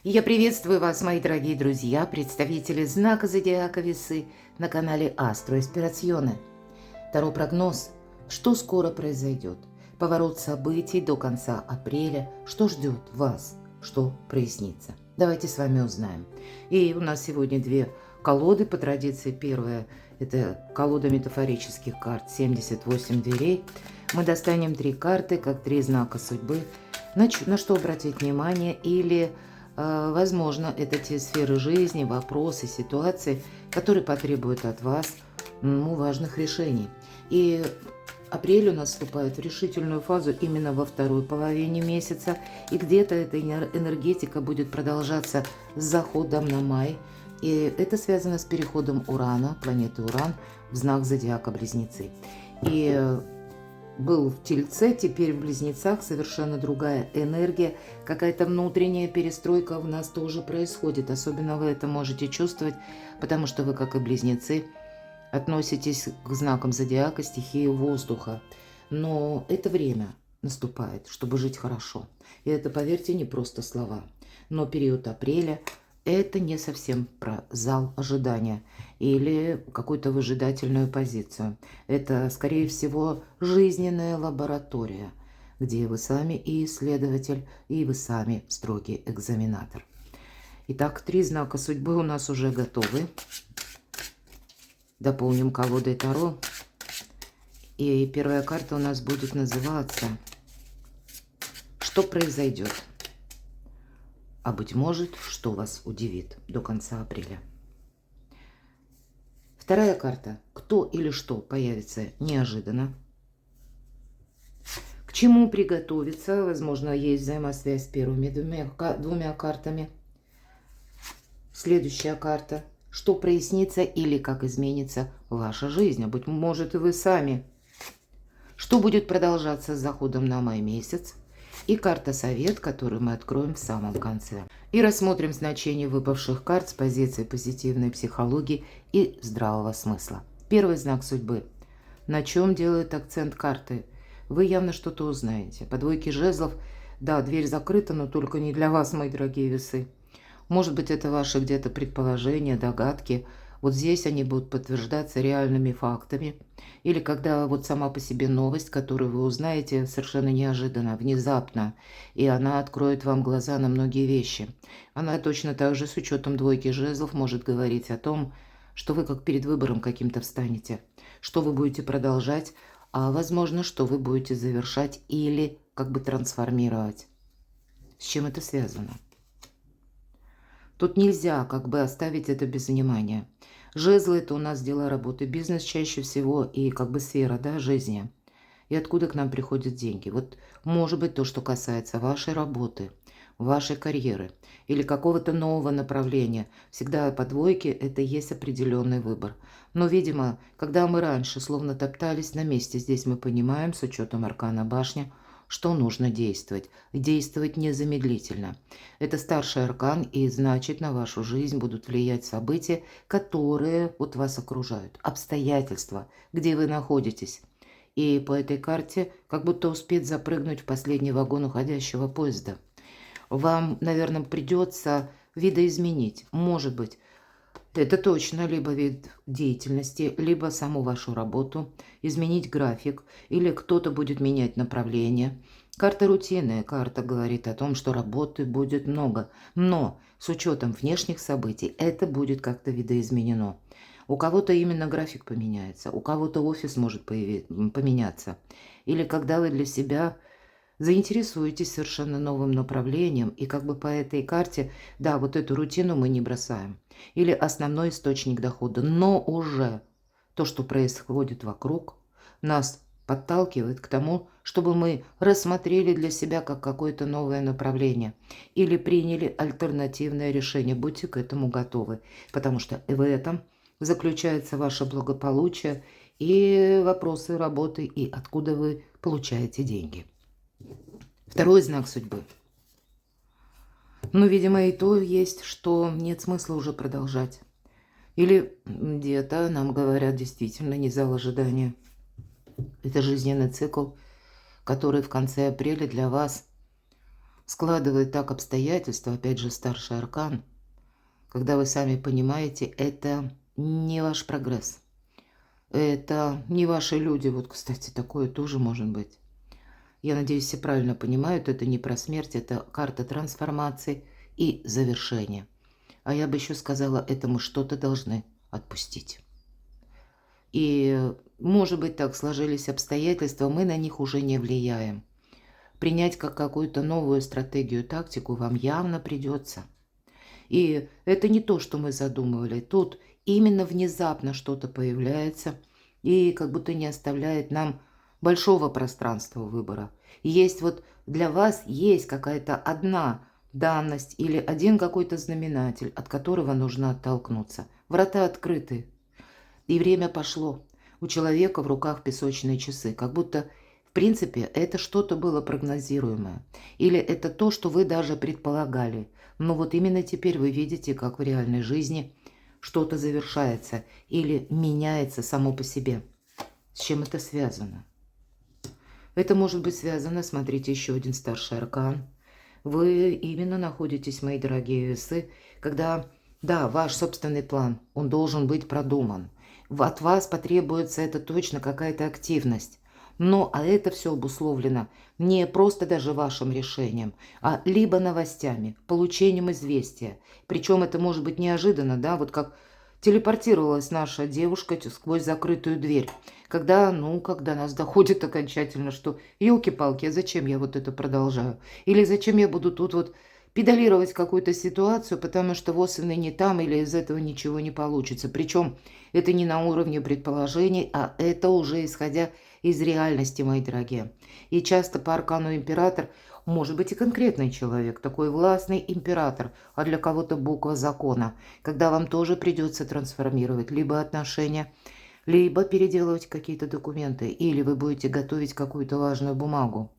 Я приветствую вас, мои дорогие друзья, представители знака Зодиака Весы на канале Астро Эспирационе. Таро прогноз. Что скоро произойдет? Поворот событий до конца апреля. Что ждет вас? Что прояснится? Давайте с вами узнаем. И у нас сегодня две колоды по традиции. Первая – это колода метафорических карт 78 дверей. Мы достанем 3 карты, как 3 знака судьбы. На что обратить внимание или... Возможно, это те сферы жизни, вопросы, ситуации, которые потребуют от вас важных решений. И апрель у нас вступает в решительную фазу именно во второй половине месяца. И где-то эта энергетика будет продолжаться с заходом на май. И это связано с переходом Урана, планеты Уран, в знак Зодиака Близнецы. И был в Тельце, теперь в Близнецах совершенно другая энергия, какая-то внутренняя перестройка в нас тоже происходит. Особенно вы это можете чувствовать, потому что вы, как и Близнецы, относитесь к знакам Зодиака стихии воздуха. Но это время наступает, чтобы жить хорошо. И это, поверьте, не просто слова. Но период апреля – это не совсем про зал ожидания или какую-то выжидательную позицию. Это, скорее всего, жизненная лаборатория, где вы сами и исследователь, и вы сами строгий экзаменатор. Итак, 3 знака судьбы у нас уже готовы. Дополним колодой Таро. И первая карта у нас будет называться «Что произойдет?». А быть может, что вас удивит до конца апреля. Вторая карта. Кто или что появится неожиданно. К чему приготовиться? Возможно, есть взаимосвязь с первыми двумя картами. Следующая карта. Что прояснится или как изменится ваша жизнь. А быть может, и вы сами. Что будет продолжаться с заходом на май месяц. И карта совет, которую мы откроем в самом конце. И рассмотрим значение выпавших карт с позиции позитивной психологии и здравого смысла. Первый знак судьбы. На чем делают акцент карты? Вы явно что-то узнаете. По двойке жезлов, да, дверь закрыта, но только не для вас, мои дорогие весы. Может быть, это ваши где-то предположения, догадки. Вот здесь они будут подтверждаться реальными фактами. Или когда вот сама по себе новость, которую вы узнаете совершенно неожиданно, внезапно, и она откроет вам глаза на многие вещи. Она точно так же с учетом двойки жезлов может говорить о том, что вы как перед выбором каким-то встанете, что вы будете продолжать, а возможно, что вы будете завершать или как бы трансформировать. С чем это связано? Тут нельзя как бы оставить это без внимания. Жезлы – это у нас дела, работы, бизнес чаще всего и как бы сфера, да, жизни. И откуда к нам приходят деньги. Вот может быть то, что касается вашей работы, вашей карьеры или какого-то нового направления. Всегда по двойке это есть определенный выбор. Но, видимо, когда мы раньше словно топтались на месте, здесь мы понимаем, с учетом аркана башня, что нужно действовать. Действовать незамедлительно. Это старший аркан, и значит, на вашу жизнь будут влиять события, которые вот вас окружают. Обстоятельства, где вы находитесь. И по этой карте как будто успеть запрыгнуть в последний вагон уходящего поезда. Вам, наверное, придется видоизменить. Может быть, это точно либо вид деятельности, либо саму вашу работу, изменить график, или кто-то будет менять направление. Карта рутинная, карта говорит о том, что работы будет много, но с учетом внешних событий это будет как-то видоизменено. У кого-то именно график поменяется, у кого-то офис может поменяться. Или когда вы для себя заинтересуетесь совершенно новым направлением, и как бы по этой карте, да, вот эту рутину мы не бросаем. Или основной источник дохода, но уже то, что происходит вокруг, нас подталкивает к тому, чтобы мы рассмотрели для себя как какое-то новое направление или приняли альтернативное решение. Будьте к этому готовы, потому что в этом заключается ваше благополучие и вопросы работы, и откуда вы получаете деньги. Второй знак судьбы. Ну, видимо, и то есть, что нет смысла уже продолжать. Или где-то нам говорят действительно не зал ожидания. Это жизненный цикл, который в конце апреля для вас складывает так обстоятельства, опять же, старший аркан, когда вы сами понимаете, это не ваш прогресс. Это не ваши люди. Вот, кстати, такое тоже может быть. Я надеюсь, все правильно понимают, это не про смерть, это карта трансформации и завершения. А я бы еще сказала, это мы что-то должны отпустить. И, может быть, так сложились обстоятельства, мы на них уже не влияем. Принять как какую-то новую стратегию, тактику вам явно придется. И это не то, что мы задумывали. Тут именно внезапно что-то появляется и как будто не оставляет нам большого пространства выбора. Есть вот для вас есть какая-то одна данность или один какой-то знаменатель, от которого нужно оттолкнуться. Врата открыты, и время пошло. У человека в руках песочные часы, как будто, в принципе, это что-то было прогнозируемое. Или это то, что вы даже предполагали. Но вот именно теперь вы видите, как в реальной жизни что-то завершается или меняется само по себе. С чем это связано? Это может быть связано, смотрите, еще один старший аркан. Вы именно находитесь, мои дорогие весы, когда, да, ваш собственный план, он должен быть продуман. От вас потребуется это точно какая-то активность. Но а это все обусловлено не просто даже вашим решением, а либо новостями, получением известия. Причем это может быть неожиданно, да, вот как телепортировалась наша девушка сквозь закрытую дверь. Когда нас доходит окончательно, что елки-палки, а зачем я вот это продолжаю? Или зачем я буду тут вот педалировать какую-то ситуацию, потому что вот и не там, или из этого ничего не получится. Причем это не на уровне предположений, а это уже исходя из реальности, мои дорогие. И часто по аркану император может быть и конкретный человек, такой властный император, а для кого-то буква закона, когда вам тоже придется трансформировать либо отношения, либо переделывать какие-то документы, или вы будете готовить какую-то важную бумагу.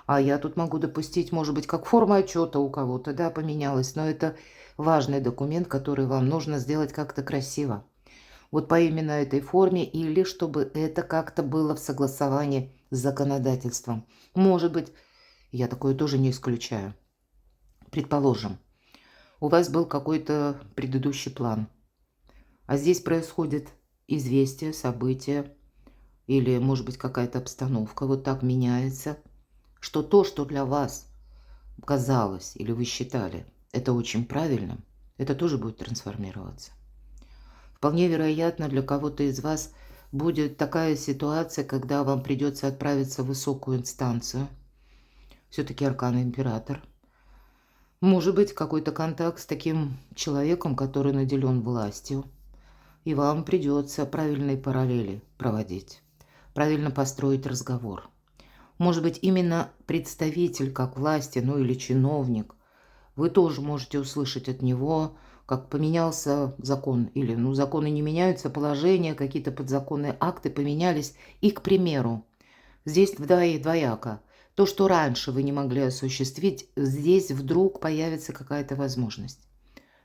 А я тут могу допустить, может быть, как форма отчета у кого-то, да, поменялась, но это важный документ, который вам нужно сделать как-то красиво. Вот по именно этой форме, или чтобы это как-то было в согласовании с законодательством. Может быть, я такое тоже не исключаю. Предположим, у вас был какой-то предыдущий план, а здесь происходит известие, событие, или, может быть, какая-то обстановка вот так меняется, что то, что для вас казалось или вы считали это очень правильным, это тоже будет трансформироваться. Вполне вероятно, для кого-то из вас будет такая ситуация, когда вам придется отправиться в высокую инстанцию. Все-таки аркан император. Может быть, какой-то контакт с таким человеком, который наделен властью. И вам придется правильные параллели проводить, правильно построить разговор. Может быть, именно представитель как власти, или чиновник, вы тоже можете услышать от него, как поменялся закон, или, законы не меняются, положения, какие-то подзаконные акты поменялись. И, к примеру, здесь двояко. То, что раньше вы не могли осуществить, здесь вдруг появится какая-то возможность.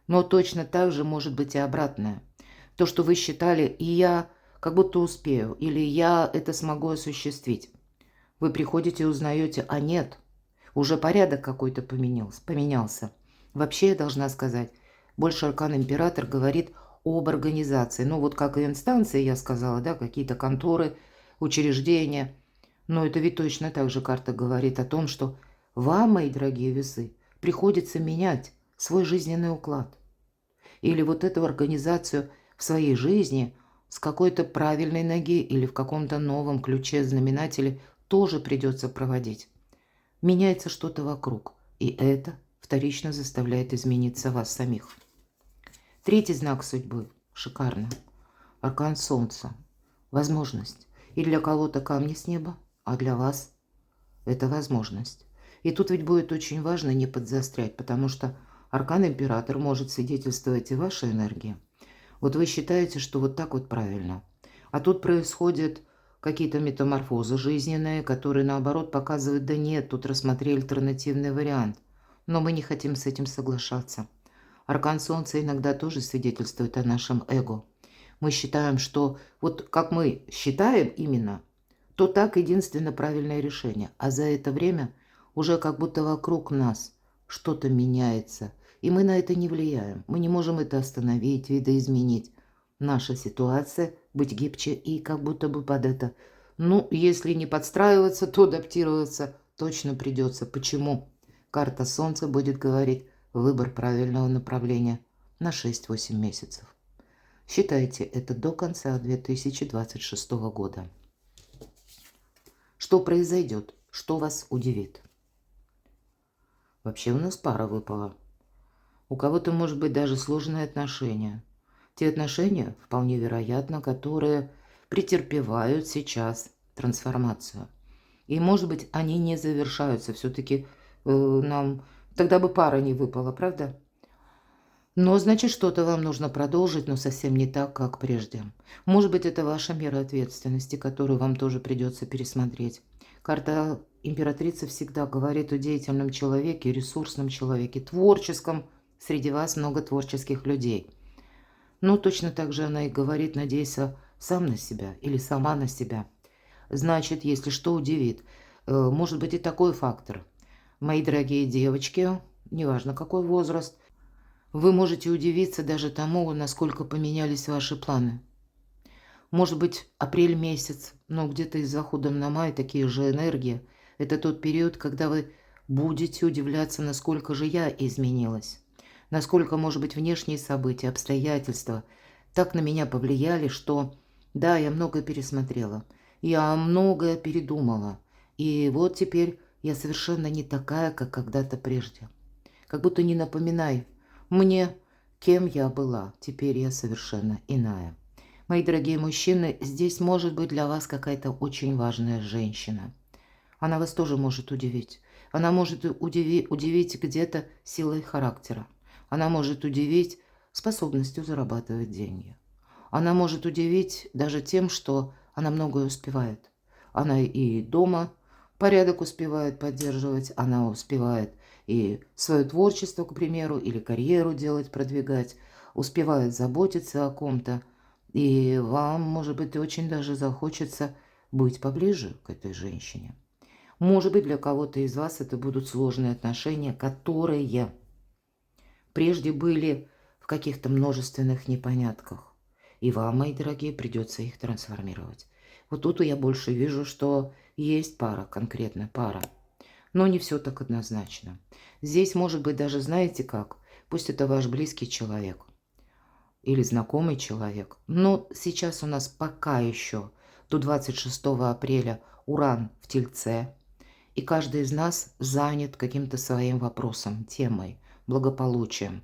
Но точно так же может быть и обратное. То, что вы считали, и я как будто успею, или я это смогу осуществить. Вы приходите и узнаете, а нет, уже порядок какой-то поменялся. Вообще, я должна сказать, больше аркан император говорит об организации. Вот как и инстанции, я сказала, да, какие-то конторы, учреждения. Но это ведь точно так же карта говорит о том, что вам, мои дорогие весы, приходится менять свой жизненный уклад. Или вот эту организацию в своей жизни с какой-то правильной ноги или в каком-то новом ключе знаменателе тоже придется проводить. Меняется что-то вокруг, и это вторично заставляет измениться вас самих. Третий знак судьбы. Шикарно. Аркан Солнца. Возможность. И для кого-то камни с неба, а для вас это возможность. И тут ведь будет очень важно не подзастрять, потому что аркан император может свидетельствовать и вашей энергии. Вот вы считаете, что вот так вот правильно. А тут происходят какие-то метаморфозы жизненные, которые наоборот показывают, да нет, тут рассмотри альтернативный вариант. Но мы не хотим с этим соглашаться. Аркан Солнца иногда тоже свидетельствует о нашем эго. Мы считаем, что вот как мы считаем именно, то так единственно правильное решение. А за это время уже как будто вокруг нас что-то меняется, и мы на это не влияем. Мы не можем это остановить, видоизменить. Наша ситуация — быть гибче и как будто бы под это. Ну, если не подстраиваться, то адаптироваться точно придется. Почему? Карта Солнца будет говорить выбор правильного направления на 6-8 месяцев. Считайте это до конца 2026 года. Что произойдет? Что вас удивит? Вообще у нас пара выпала. У кого-то может быть даже сложные отношения. Те отношения, вполне вероятно, которые претерпевают сейчас трансформацию. И, может быть, они не завершаются. Все-таки нам тогда бы пара не выпала, правда? Но, значит, что-то вам нужно продолжить, но совсем не так, как прежде. Может быть, это ваша мера ответственности, которую вам тоже придется пересмотреть. Карта императрицы всегда говорит о деятельном человеке, ресурсном человеке, творческом. Среди вас много творческих людей. Но точно так же она и говорит: надейся сам на себя или сама на себя. Значит, если что удивит, может быть и такой фактор. Мои дорогие девочки, неважно какой возраст, вы можете удивиться даже тому, насколько поменялись ваши планы. Может быть, апрель месяц, но где-то и с заходом на май такие же энергии. Это тот период, когда вы будете удивляться, насколько же я изменилась. Насколько, может быть, внешние события, обстоятельства так на меня повлияли, что, да, я многое пересмотрела, я многое передумала. И вот теперь я совершенно не такая, как когда-то прежде. Как будто не напоминай мне, кем я была. Теперь я совершенно иная. Мои дорогие мужчины, здесь может быть для вас какая-то очень важная женщина. Она вас тоже может удивить. Она может удивить где-то силой характера. Она может удивить способностью зарабатывать деньги. Она может удивить даже тем, что она многое успевает. Она и дома порядок успевает поддерживать, она успевает и свое творчество, к примеру, или карьеру делать, продвигать, успевает заботиться о ком-то. И вам, может быть, очень даже захочется быть поближе к этой женщине. Может быть, для кого-то из вас это будут сложные отношения, которые прежде были в каких-то множественных непонятках. И вам, мои дорогие, придется их трансформировать. Вот тут я больше вижу, что есть пара, конкретно пара. Но не все так однозначно. Здесь может быть даже, знаете как, пусть это ваш близкий человек или знакомый человек. Но сейчас у нас пока еще до 26 апреля Уран в Тельце. И каждый из нас занят каким-то своим вопросом, темой, благополучием.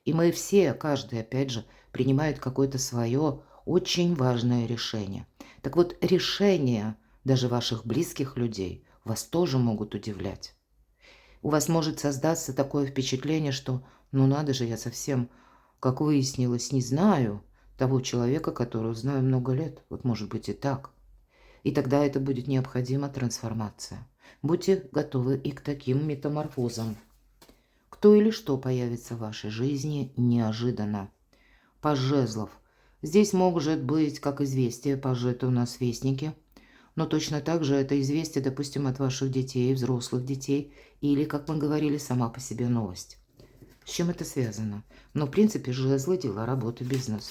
И мы все, каждый, опять же, принимает какое-то свое очень важное решение. Так вот, решения даже ваших близких людей вас тоже могут удивлять. У вас может создаться такое впечатление, что, ну надо же, я совсем, как выяснилось, не знаю того человека, которого знаю много лет. Вот может быть и так. И тогда это будет необходима трансформация. Будьте готовы и к таким метаморфозам. Кто или что появится в вашей жизни неожиданно. Паж жезлов. Здесь может быть как известие, пажи — это у нас вестники, но точно так же это известие, допустим, от ваших детей, взрослых детей, или, как мы говорили, сама по себе новость. С чем это связано? Но, в принципе, жезлы — дела, работа, бизнес.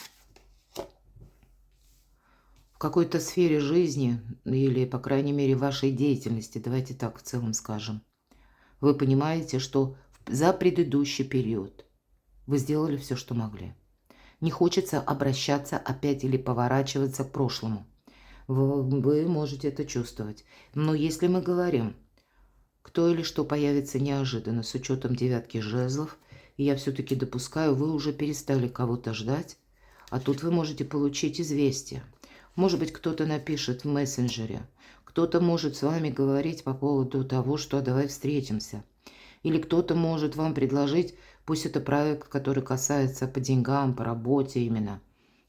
В какой-то сфере жизни или, по крайней мере, вашей деятельности, давайте так в целом скажем, вы понимаете, что за предыдущий период вы сделали все, что могли. Не хочется обращаться опять или поворачиваться к прошлому. Вы можете это чувствовать. Но если мы говорим, кто или что появится неожиданно с учетом девятки жезлов, и я все-таки допускаю, вы уже перестали кого-то ждать, а тут вы можете получить известие. Может быть, кто-то напишет в мессенджере, кто-то может с вами говорить по поводу того, что давай встретимся. Или кто-то может вам предложить, пусть это проект, который касается по деньгам, по работе именно.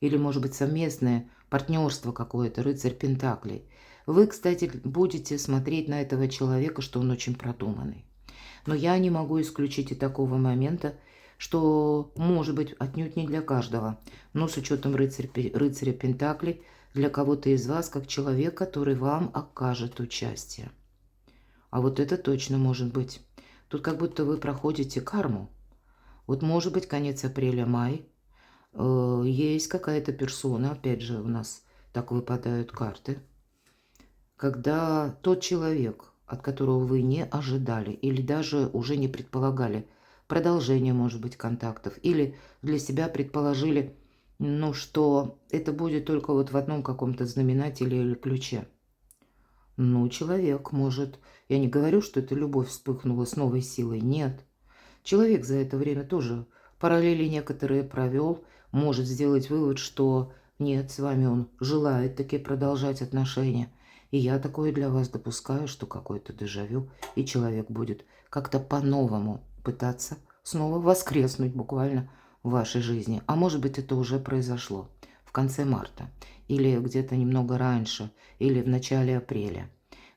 Или, может быть, совместное партнерство какое-то, рыцарь Пентаклей. Вы, кстати, будете смотреть на этого человека, что он очень продуманный. Но я не могу исключить и такого момента, что, может быть, отнюдь не для каждого, но с учетом рыцаря Пентаклей, для кого-то из вас, как человек, который вам окажет участие. А вот это точно может быть. Тут как будто вы проходите карму. Вот может быть конец апреля-май, есть какая-то персона, опять же у нас так выпадают карты, когда тот человек, от которого вы не ожидали или даже уже не предполагали продолжение, может быть, контактов, или для себя предположили, ну, что это будет только вот в одном каком-то знаменателе или ключе. Ну, человек может... Я не говорю, что эта любовь вспыхнула с новой силой, нет. Человек за это время тоже параллели некоторые провел, может сделать вывод, что нет, с вами он желает таки продолжать отношения. И я такое для вас допускаю, что какое-то дежавю, и человек будет как-то по-новому пытаться снова воскреснуть буквально в вашей жизни. А может быть, это уже произошло в конце марта, или где-то немного раньше, или в начале апреля.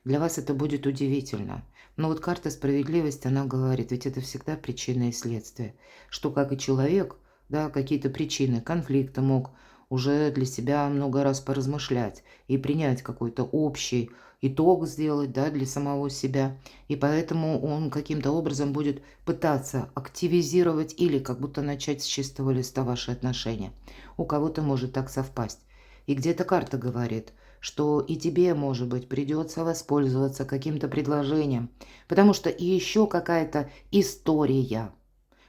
Для вас это будет удивительно. Но вот карта справедливости, она говорит, ведь это всегда причина и следствие, что как и человек, да, какие-то причины конфликта мог уже для себя много раз поразмышлять и принять какой-то общий итог сделать, да, для самого себя. И поэтому он каким-то образом будет пытаться активизировать или как будто начать с чистого листа ваши отношения. У кого-то может так совпасть. И где-то карта говорит, что и тебе, может быть, придется воспользоваться каким-то предложением, потому что и еще какая-то история.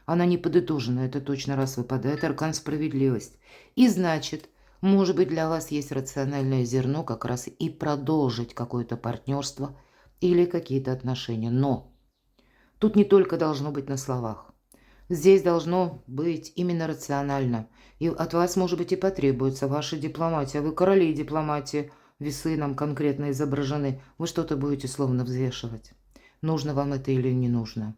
Она не подытожена, это точно раз выпадает аркан справедливость. И значит, может быть, для вас есть рациональное зерно как раз и продолжить какое-то партнерство или какие-то отношения. Но тут не только должно быть на словах. Здесь должно быть именно рационально. И от вас, может быть, и потребуется ваша дипломатия. Вы короли дипломатии, весы нам конкретно изображены. Вы что-то будете словно взвешивать. Нужно вам это или не нужно.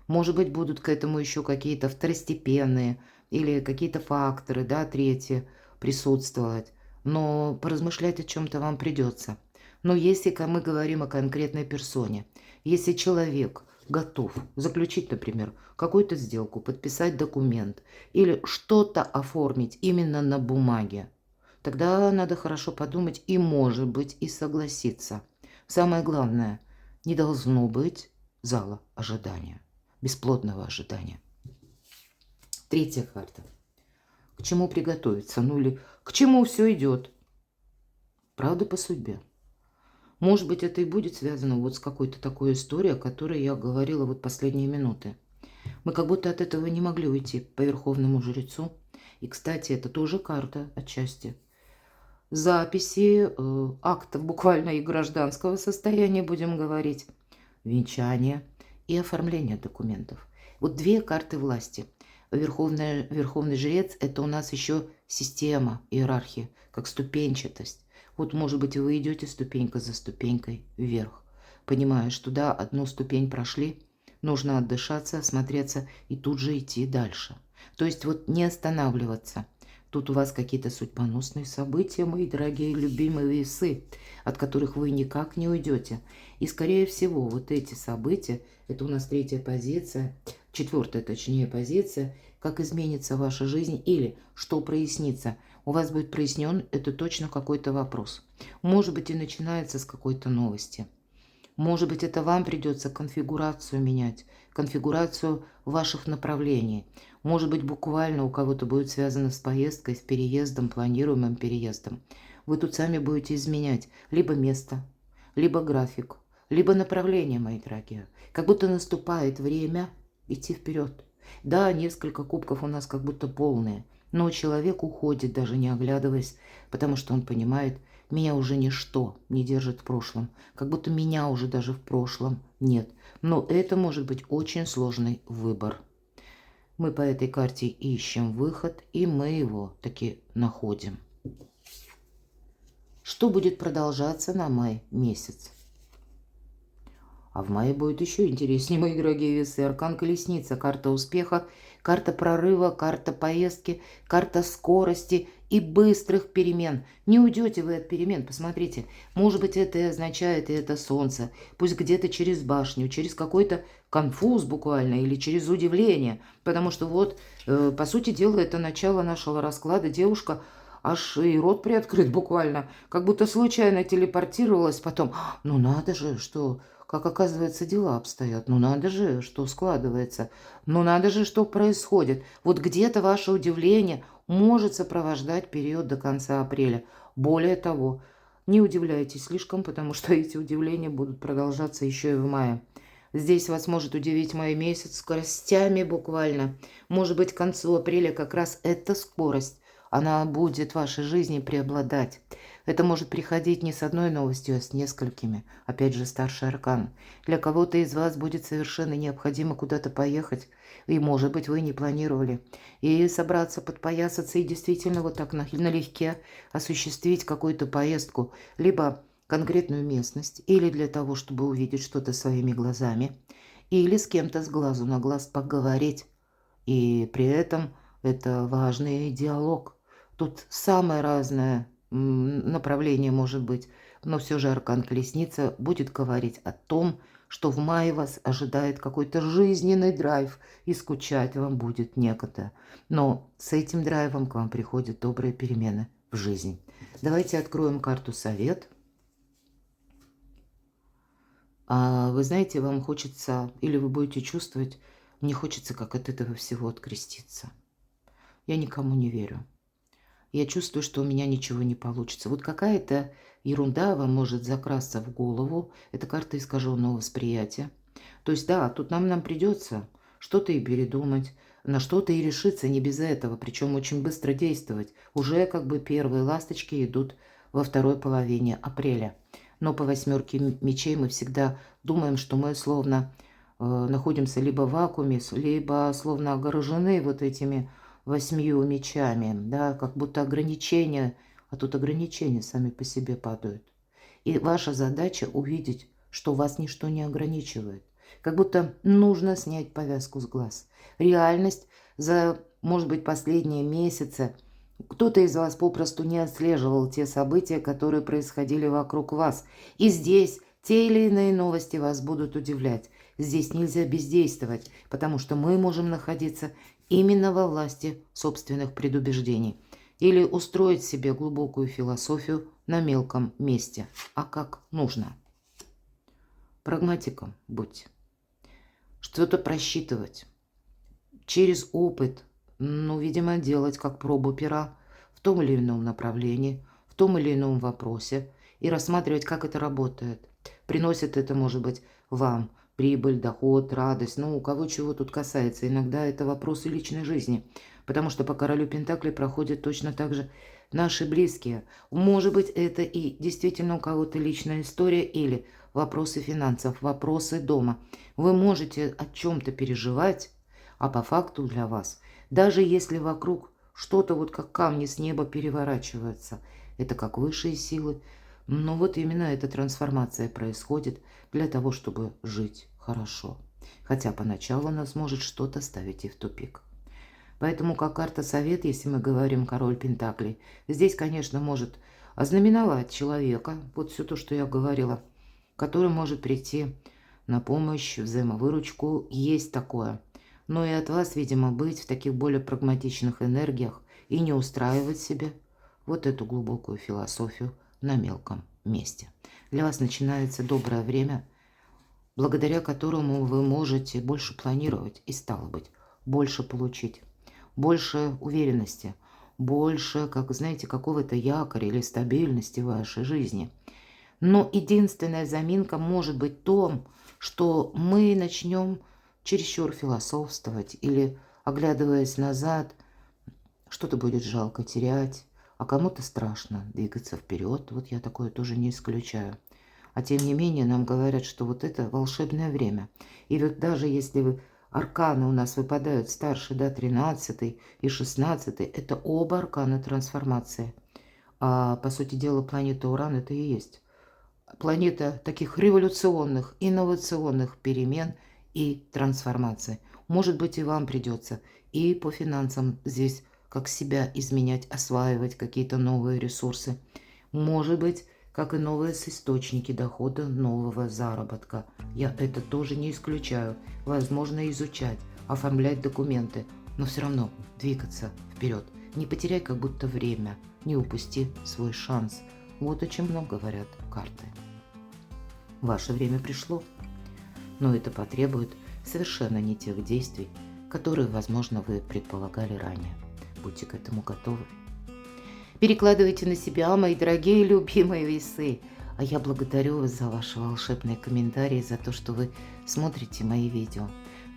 Может быть, будут к этому еще какие-то второстепенные или какие-то факторы, да, третьи присутствовать. Но поразмышлять о чем-то вам придется. Но если мы говорим о конкретной персоне, если человек готов заключить, например, какую-то сделку, подписать документ или что-то оформить именно на бумаге, тогда надо хорошо подумать и, может быть, и согласиться. Самое главное, не должно быть зала ожидания, бесплодного ожидания. Третья карта. К чему приготовиться? Ну или к чему все идет? Правда по судьбе. Может быть, это и будет связано вот с какой-то такой историей, о которой я говорила вот последние минуты. Мы как будто от этого не могли уйти по Верховному Жрецу. И, кстати, это тоже карта отчасти. Записи актов буквально и гражданского состояния, будем говорить, венчание и оформление документов. Вот две карты власти. Верховный Жрец – это у нас еще система, иерархия, как ступенчатость. Вот, может быть, вы идете ступенька за ступенькой вверх, понимая, что да, одну ступень прошли, нужно отдышаться, осмотреться и тут же идти дальше. То есть вот не останавливаться. Тут у вас какие-то судьбоносные события, мои дорогие любимые весы, от которых вы никак не уйдете. И, скорее всего, вот эти события, это у нас третья позиция, четвертая, точнее, позиция, как изменится ваша жизнь или что прояснится. У вас будет прояснен, это точно какой-то вопрос. Может быть, и начинается с какой-то новости. Может быть, это вам придется конфигурацию менять, конфигурацию ваших направлений. Может быть, буквально у кого-то будет связано с поездкой, с переездом, планируемым переездом. Вы тут сами будете изменять либо место, либо график, либо направление, мои дорогие. Как будто наступает время идти вперед. Да, несколько кубков у нас как будто полные, но человек уходит, даже не оглядываясь, потому что он понимает, меня уже ничто не держит в прошлом, как будто меня уже даже в прошлом нет. Но это может быть очень сложный выбор. Мы по этой карте ищем выход, и мы его таки находим. Что будет продолжаться на май месяц? А в мае будет еще интереснее, мои дорогие весы. Аркан Колесница, карта успеха, карта прорыва, карта поездки, карта скорости и быстрых перемен. Не уйдете вы от перемен, посмотрите. Может быть, это и означает, и это солнце. Пусть где-то через башню, через какой-то конфуз буквально, или через удивление. Потому что вот, по сути дела, это начало нашего расклада. Девушка аж и рот приоткрыт буквально, как будто случайно телепортировалась потом. Ну надо же, что... как оказывается дела обстоят. Ну надо же, что складывается. Ну надо же, что происходит. Вот где-то ваше удивление может сопровождать период до конца апреля. Более того, не удивляйтесь слишком, потому что эти удивления будут продолжаться еще и в мае. Здесь вас может удивить май месяц скоростями буквально. Может быть, к концу апреля как раз эта скорость, она будет в вашей жизни преобладать. Это может приходить не с одной новостью, а с несколькими. Опять же, старший аркан. Для кого-то из вас будет совершенно необходимо куда-то поехать. И, может быть, вы не планировали. И собраться, подпоясаться и действительно вот так налегке осуществить какую-то поездку. Либо конкретную местность, или для того, чтобы увидеть что-то своими глазами, или с кем-то с глазу на глаз поговорить. И при этом это важный диалог. Тут самое разное направление может быть, но все же аркан Колесница будет говорить о том, что в мае вас ожидает какой-то жизненный драйв, и скучать вам будет некогда. Но с этим драйвом к вам приходят добрые перемены в жизнь. Давайте откроем карту «Совет». Вы знаете, вам хочется, или вы будете чувствовать, мне хочется как от этого всего откреститься. Я никому не верю. Я чувствую, что у меня ничего не получится. Вот какая-то ерунда вам может закрасться в голову. Это карта искаженного восприятия. То есть, да, тут нам придется что-то и передумать, на что-то и решиться не без этого, причем очень быстро действовать. Уже как бы первые ласточки идут во второй половине апреля. Но по 8 мечей мы всегда думаем, что мы словно находимся либо в вакууме, либо словно огорожены вот этими 8 мечами, да, как будто ограничения, а тут ограничения сами по себе падают. И ваша задача увидеть, что вас ничто не ограничивает. Как будто нужно снять повязку с глаз. Реальность за, может быть, последние месяцы. Кто-то из вас попросту не отслеживал те события, которые происходили вокруг вас. И здесь те или иные новости вас будут удивлять. Здесь нельзя бездействовать, потому что мы можем находиться именно во власти собственных предубеждений. Или устроить себе глубокую философию на мелком месте. А как нужно? Прагматиком будьте. Что-то просчитывать. Через опыт, видимо, делать как пробу пера в том или ином направлении, в том или ином вопросе и рассматривать, как это работает. Приносит это, может быть, вам прибыль, доход, радость. У кого чего тут касается. Иногда это вопросы личной жизни. Потому что по королю Пентаклей проходят точно так же наши близкие. Может быть, это и действительно у кого-то личная история или вопросы финансов, вопросы дома. Вы можете о чем-то переживать, а по факту для вас, даже если вокруг что-то вот как камни с неба переворачивается, это как высшие силы. Но вот именно эта трансформация происходит для того, чтобы жить хорошо. Хотя поначалу нас может что-то ставить и в тупик. Поэтому как карта совет, если мы говорим король Пентаклей, здесь, конечно, может ознаменовать человека, вот все то, что я говорила, который может прийти на помощь, взаимовыручку, есть такое. Но и от вас, видимо, быть в таких более прагматичных энергиях и не устраивать себе вот эту глубокую философию на мелком месте. Для вас начинается доброе время, благодаря которому вы можете больше планировать и, стало быть, больше получить, больше уверенности, больше, как знаете, какого-то якоря или стабильности в вашей жизни. Но единственная заминка может быть в том, что мы начнем чересчур философствовать или, оглядываясь назад, что-то будет жалко терять, а кому-то страшно двигаться вперед. Вот я такое тоже не исключаю. А тем не менее нам говорят, что вот это волшебное время. И вот даже если арканы у нас выпадают старше, 13 и 16, это оба аркана трансформации. А по сути дела планета Уран это и есть планета таких революционных, инновационных перемен и трансформаций. Может быть, и вам придется и по финансам здесь как себя изменять, осваивать какие-то новые ресурсы. Может быть, как и новые источники дохода, нового заработка. Я это тоже не исключаю. Возможно, изучать, оформлять документы, но все равно двигаться вперед. Не потеряй как будто время, не упусти свой шанс. Вот о чем нам говорят карты. Ваше время пришло. Но это потребует совершенно не тех действий, которые, возможно, вы предполагали ранее. Будьте к этому готовы. Перекладывайте на себя, мои дорогие любимые весы. А я благодарю вас за ваши волшебные комментарии, за то, что вы смотрите мои видео,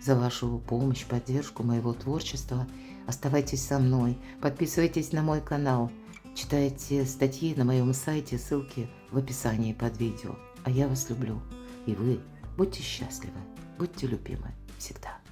за вашу помощь, поддержку моего творчества. Оставайтесь со мной, подписывайтесь на мой канал, читайте статьи на моем сайте, ссылки в описании под видео. А я вас люблю, и вы будьте счастливы, будьте любимы всегда.